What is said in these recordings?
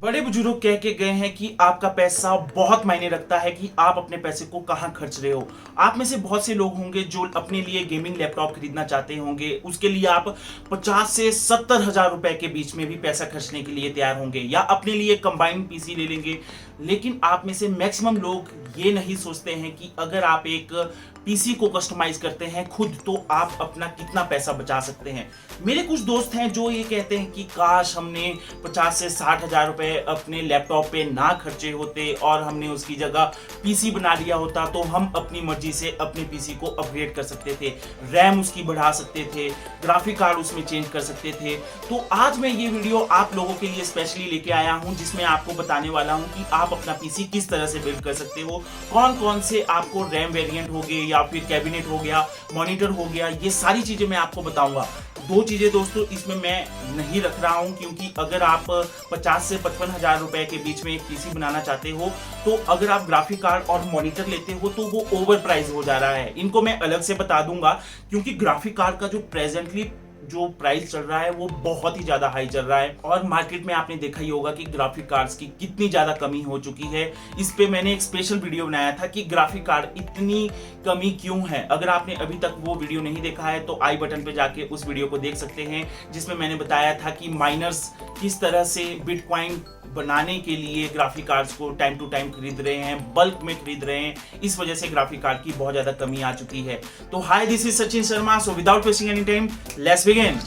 बड़े बुजुर्ग कह के गए हैं कि आपका पैसा बहुत मायने रखता है कि आप अपने पैसे को कहाँ खर्च रहे हो। आप में से बहुत से लोग होंगे जो अपने लिए गेमिंग लैपटॉप खरीदना चाहते होंगे, उसके लिए आप 50 से 70 हजार रुपए के बीच में भी पैसा खर्चने के लिए तैयार होंगे, या अपने लिए कंबाइंड पीसी ले लेंगे। लेकिन आप में से मैक्सिमम लोग ये नहीं सोचते हैं कि अगर आप एक पीसी को कस्टमाइज करते हैं खुद, तो आप अपना कितना पैसा बचा सकते हैं। मेरे कुछ दोस्त हैं जो ये कहते हैं कि काश हमने 50 से 60 हजार रुपए अपने लैपटॉप पे ना खर्चे होते और हमने उसकी जगह पीसी बना लिया होता, तो हम अपनी मर्जी से अपने पीसी को अपग्रेड कर सकते थे, रैम उसकी बढ़ा सकते थे, ग्राफिक कार्ड उसमें चेंज कर सकते थे। तो आज मैं ये वीडियो आप लोगों के लिए स्पेशली लेके आया हूँ, जिसमें आपको बताने वाला हूँ कि आप अपना पीसी किस तरह से बिल्ड कर सकते हो, कौन कौन से आपको रैम वेरिएंट हो गए या फिर कैबिनेट हो गया, मॉनिटर हो गया, ये सारी चीजें मैं आपको बताऊंगा। दो चीजें दोस्तों इसमें मैं नहीं रख रहा हूं, क्योंकि अगर आप 50 से 55 हजार रुपए के बीच में एक पीसी बनाना चाहते हो, तो अगर आप ग्राफिक कार्ड और मॉनिटर लेते हो तो वो ओवर प्राइस हो जा रहा है। इनको मैं अलग से बता दूंगा, क्योंकि ग्राफिक कार्ड का जो प्रेजेंटली जो प्राइस चल रहा है वो बहुत ही ज्यादा हाई चल रहा है, और मार्केट में आपने देखा ही होगा कि ग्राफिक कार्ड्स की कितनी ज्यादा कमी हो चुकी है। इस पे मैंने एक स्पेशल वीडियो बनाया था कि ग्राफिक कार्ड इतनी कमी क्यों है। अगर आपने अभी तक वो वीडियो नहीं देखा है तो आई बटन पे जाके उस वीडियो को देख सकते हैं, जिसमें मैंने बताया था कि माइनर्स किस तरह से बिटकॉइन बनाने के लिए ग्राफिक कार्ड्स को टाइम टू टाइम खरीद रहे हैं, बल्क में खरीद रहे हैं। इस वजह से ग्राफिक कार्ड की बहुत ज्यादा कमी आ चुकी है। तो hi, this is Sachin Sharma. So without wasting any time, let's begin.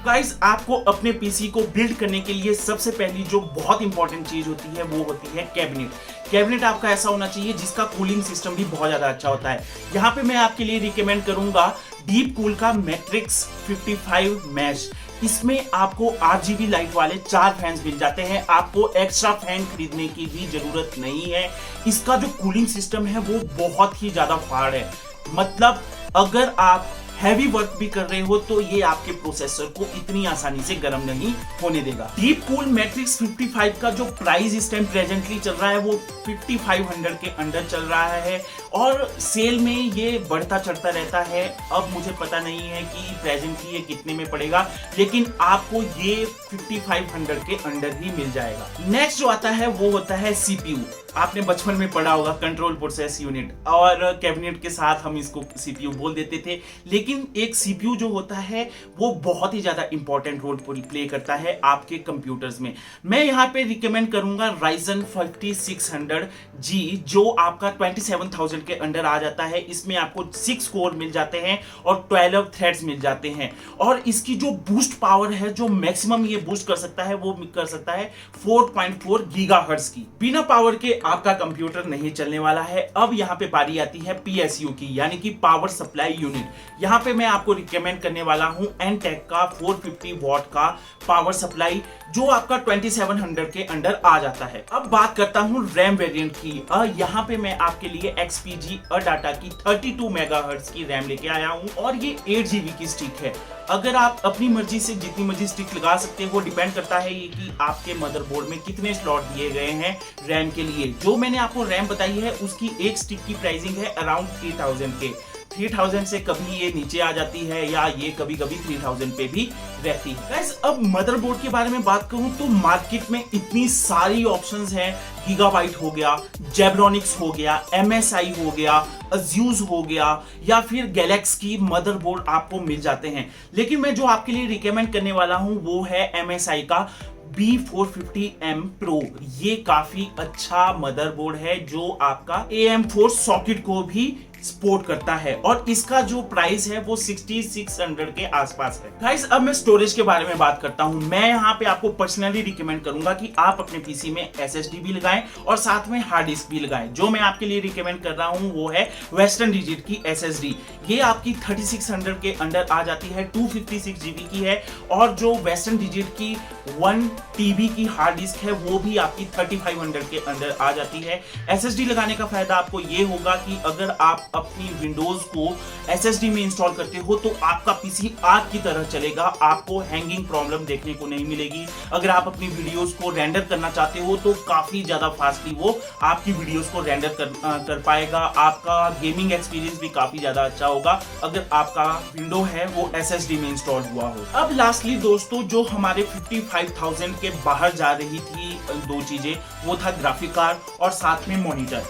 Guys, आपको अपने पीसी को बिल्ड करने के लिए सबसे पहली जो बहुत इंपॉर्टेंट चीज होती है वो होती है कैबिनेट। कैबिनेट आपका ऐसा होना चाहिए जिसका कूलिंग सिस्टम भी बहुत ज्यादा अच्छा होता है। यहाँ पे मैं आपके लिए रिकमेंड करूंगा डीप कूल का मैट्रिक्स 55 मैश। इसमें आपको RGB लाइट वाले 4 फैंस मिल जाते हैं, आपको एक्स्ट्रा फैन खरीदने की भी जरूरत नहीं है। इसका जो कूलिंग सिस्टम है वो बहुत ही ज्यादा फाड़ है। मतलब अगर आप हैवी वर्क भी कर रहे हो तो ये आपके प्रोसेसर को इतनी आसानी से गर्म नहीं होने देगा। डीप कूल मैट्रिक्स 55 का जो प्राइस इस टाइम प्रेजेंटली चल रहा है वो 5500 के अंडर चल रहा है, और सेल में ये बढ़ता चढ़ता रहता है। अब मुझे पता नहीं है कि प्रेजेंटली ये कितने में पड़ेगा, लेकिन आपको ये 5500 के अंडर ही मिल जाएगा। नेक्स्ट जो आता है वो होता है CPU। आपने बचपन में पढ़ा होगा कंट्रोल प्रोसेस यूनिट, और कैबिनेट के साथ हम इसको CPU बोल देते थे। लेकिन एक CPU जो होता है वो बहुत ही ज्यादा इंपॉर्टेंट रोल प्ले करता है आपके कंप्यूटर्स में। मैं यहाँ पे रिकमेंड करूंगा Ryzen 5600G, जो आपका 27,000 के अंडर आ जाता है। इसमें आपको 6 कोर मिल जाते हैं और 12 थ्रेड्स मिल जाते हैं, और इसकी जो बूस्ट पावर है, जो मैक्सिमम ये बूस्ट कर सकता है, वो कर सकता है 4.4 गीगाहर्ट्ज की। बिना पावर के आपका कंप्यूटर नहीं चलने वाला है। अब यहाँ पे बारी आती है PSU की, यानी कि पावर सप्लाई यूनिट। यहाँ पे मैं आपको रिकमेंड करने वाला हूँ Antec का 450 वॉट का पावर सप्लाई, जो आपका 2700 के अंडर आ जाता है। अब बात करता हूँ रैम वेरिएंट की। यहाँ पे मैं आपके लिए XPG अडाटा की 32 मेगाहर्ट्ज की रैम लेके आया हूँ, और ये 8GB की स्टिक है। अगर आप अपनी मर्जी से जितनी मर्जी स्टिक लगा सकते हो, डिपेंड करता है ये कि आपके मदरबोर्ड में कितने स्लॉट दिए गए हैं रैम के लिए। जो मैंने आपको रैम बताई है उसकी एक स्टिक की प्राइसिंग है अराउंड 3000 के। 3000 से कभी ये नीचे आ जाती है, या ये कभी कभी 3000 पे भी रहती है। गाइस, अब मदरबोर्ड के बारे में बात करूं तो मार्केट में इतनी सारी ऑप्शंस हैं। गीगाबाइट हो गया, जेब्रॉनिक्स हो गया, MSI हो गया, अज्यूज हो गया, या फिर गैलेक्स की मदरबोर्ड आपको मिल जाते हैं। लेकिन मैं जो आपके लिए रिकमेंड करने वाला हूं वो है MSI का B450M Pro। ये काफी अच्छा मदरबोर्ड है जो आपका AM4 सॉकेट को भी सपोर्ट करता है, और इसका जो प्राइस है वो 6600 के आसपास है। गाइस, अब मैं स्टोरेज के बारे में बात करता हूं। मैं यहाँ पे आपको पर्सनली रिकमेंड करूंगा कि आप अपने पीसी में SSD भी लगाएं और साथ में हार्ड डिस्क भी लगाएं। जो मैं आपके लिए रिकमेंड कर रहा हूं वो है वेस्टर्न डिजिट की SSD। ये आपकी 3600 के अंडर आ जाती है, 256GB की है, और जो वेस्टर्न डिजिट की 1TB की हार्ड डिस्क है वो भी आपकी 3500 के अंदर आ जाती है। SSD लगाने का फायदा आपको ये होगा कि अगर आप आप अपनी विंडोज को SSD में इंस्टॉल करते हो तो आपका पीसी आग की तरह चलेगा, आपको हैंगिंग प्रॉब्लम देखने को नहीं मिलेगी। अगर आप अपनी वीडियोस को रेंडर करना चाहते हो तो काफी ज्यादा फास्टली वो आपकी वीडियोस को रेंडर कर पाएगा। आपका गेमिंग एक्सपीरियंस भी काफी ज्यादा अच्छा होगा अगर आपका विंडो है वो SSD में इंस्टॉल हुआ हो। अब लास्टली दोस्तों, जो हमारे 55,000 के बाहर जा रही थी दो चीजें, वो था ग्राफिक कार्ड और साथ में मॉनिटर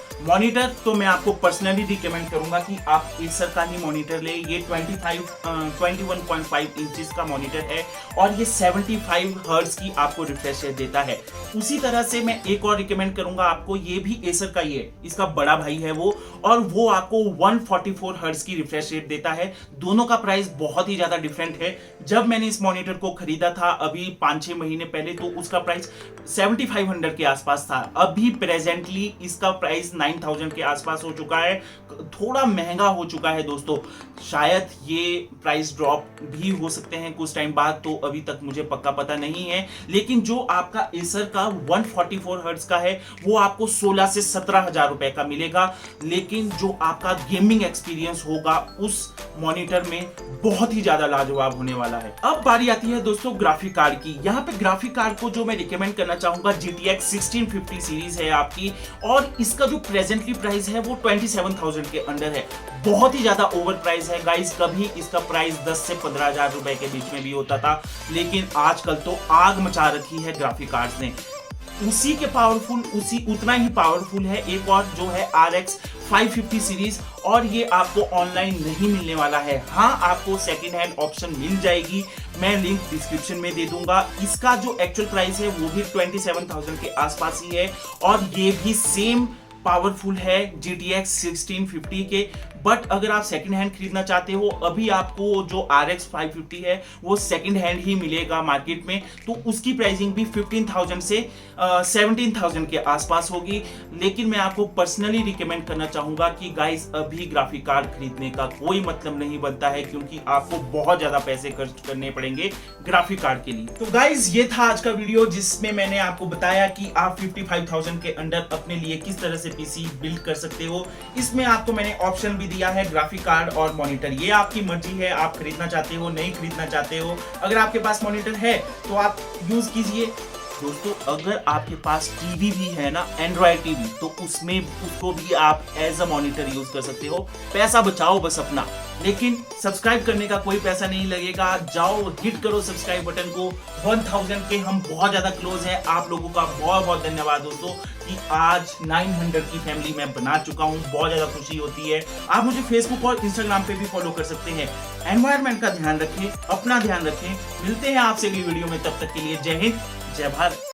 तो मैं आपको पर्सनली रिकमेंड करूंगा कि आप एसर का ही मॉनिटर ले। ये 21.5 इंचेस का मॉनिटर है और ये 75 हर्ट्ज की आपको रिफ्रेश रेट देता है। उसी तरह से मैं एक और रिकमेंड करूंगा आपको, ये भी एसर का ही है, इसका बड़ा भाई है वो, और वो आपको 144 हर्ट्ज की रिफ्रेश रेट देता है। दोनों का प्राइस बहुत ही ज्यादा डिफरेंट है। जब मैंने इस मॉनिटर को खरीदा था अभी 5-6 महीने पहले, तो उसका प्राइस 7500 के आसपास था। अभी प्रेजेंटली इसका प्राइस 9000 के आसपास हो चुका है, थोड़ा महंगा हो चुका है दोस्तों। शायद ये प्राइस ड्रॉप भी हो सकते हैं कुछ टाइम बाद, तो अभी तक मुझे पक्का पता नहीं है। लेकिन जो आपका एसर का 144 हर्ट्ज का है वो आपको 16 से 17 हजार रुपए का मिलेगा। लेकिन जो आपका गेमिंग एक्सपीरियंस होगा उस मॉनिटर में बहुत ही ज्यादा लाजवाब होने वाला है। अब बारी आती है दोस्तों ग्राफिक कार्ड की। यहाँ पे ग्राफिक कार्ड को जो मैं रिकमेंड करना चाहूंगा, GTX 1650 सीरीज है आपकी, और इसका जो प्रेजेंटली प्राइस है वो 27,000 के अंडर है। बहुत ही ज्यादा ओवर प्राइस है गाइस। कभी इसका प्राइस 10 से 15 हजार रुपए के बीच में भी होता था, लेकिन आजकल तो आग मचा रखी है ग्राफिक कार्ड्स ने। उसी के पावरफुल, उतना ही पावरफुल है एक और जो है RX 550 सीरीज, और ये आपको ऑनलाइन नहीं मिलने वाला है। हाँ, आपको सेकंड हैंड ऑप्शन मिल जाएगी, मैं लिंक डिस्क्रिप्शन में दे दूंगा। इसका जो एक्चुअल प्राइस है वो भी 27,000 के आसपास ही है, और ये भी सेम पावरफुल है GTX 1650 के। बट अगर आप सेकंड हैंड खरीदना चाहते हो, अभी आपको जो RX 550 है वो सेकंड हैंड ही मिलेगा मार्केट में, तो उसकी प्राइसिंग भी 15,000 से 17,000 के आसपास होगी। लेकिन मैं आपको पर्सनली रिकमेंड करना चाहूंगा कि गाइस अभी ग्राफिक कार्ड खरीदने का कोई मतलब नहीं बनता है, क्योंकि आपको बहुत ज्यादा पैसे खर्च करने पड़ेंगे ग्राफिक कार्ड के लिए। तो गाइस ये था आज का वीडियो, जिसमें मैंने आपको बताया कि आप 55,000 के अंडर अपने लिए किस तरह से पीसी बिल्ड कर सकते हो। इसमें आपको मैंने ऑप्शन भी दिया है ग्राफिक कार्ड और मॉनिटर। ये आपकी मर्जी है, आप खरीदना चाहते हो नहीं खरीदना चाहते हो। अगर आपके पास मॉनिटर है तो आप यूज कीजिए दोस्तों। अगर आपके पास टीवी भी है ना, एंड्रॉयड टीवी, तो उसको भी आप एज अ मॉनिटर यूज कर सकते हो। पैसा बचाओ बस अपना, लेकिन सब्सक्राइब करने का कोई पैसा नहीं लगेगा। जाओ हिट करो सब्सक्राइब बटन को। 1000 के हम बहुत ज्यादा क्लोज हैं। आप लोगों का बहुत बहुत धन्यवाद दोस्तों कि आज 900 की फैमिली मैं बना चुका हूं। बहुत ज्यादा खुशी होती है। आप मुझे फेसबुक और इंस्टाग्राम पे भी फॉलो कर सकते हैं। एनवायरमेंट का ध्यान रखें, अपना ध्यान रखें। मिलते हैं आपसे अगली वीडियो में, तब तक के लिए जय हिंद, जय भारत।